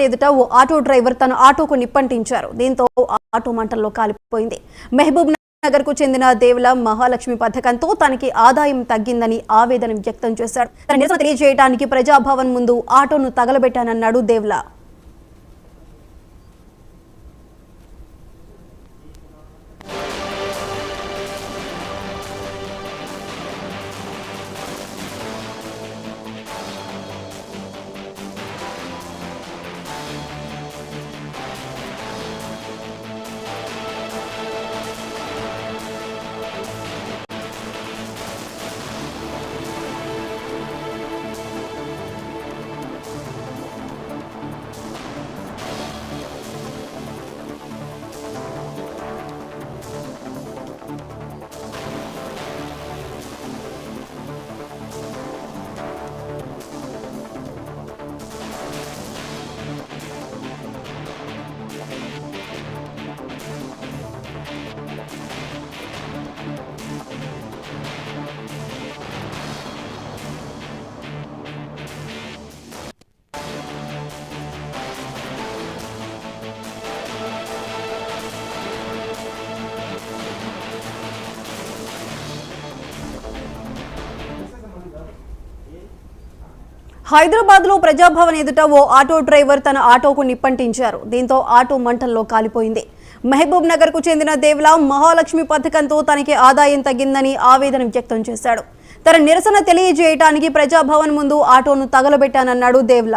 ఎదుట ఓ auto driver తన ఆటోకు నిప్పంటించారు. దీంతో ఆటో మంటల్లో కాలిపోయింది. మహబూబ్ నగర్ కు చెందిన దేవుల మహాలక్ష్మి పథకంతో తనకి ఆదాయం తగ్గిందని ఆవేదన వ్యక్తం చేశారు. తన నిరసన తెలియజేయడానికి ప్రజాభవన్ ముందు ఆటోను తగలబెట్టానన్నాడు దేవుల. హైదరాబాద్ లో ప్రజాభవన్ ఎదుట ఓ ఆటో డ్రైవర్ తన ఆటోకు నిప్పంటించారు. దీంతో ఆటో మంటల్లో కాలిపోయింది. మహబూబ్ నగర్ కు చెందిన దేవుల మహాలక్ష్మి పథకంతో తనకి ఆదాయం తగ్గిందని ఆవేదన వ్యక్తం చేశాడు. తన నిరసన తెలియజేయడానికి ప్రజాభవన్ ముందు ఆటోను తగలబెట్టానన్నాడు దేవుల.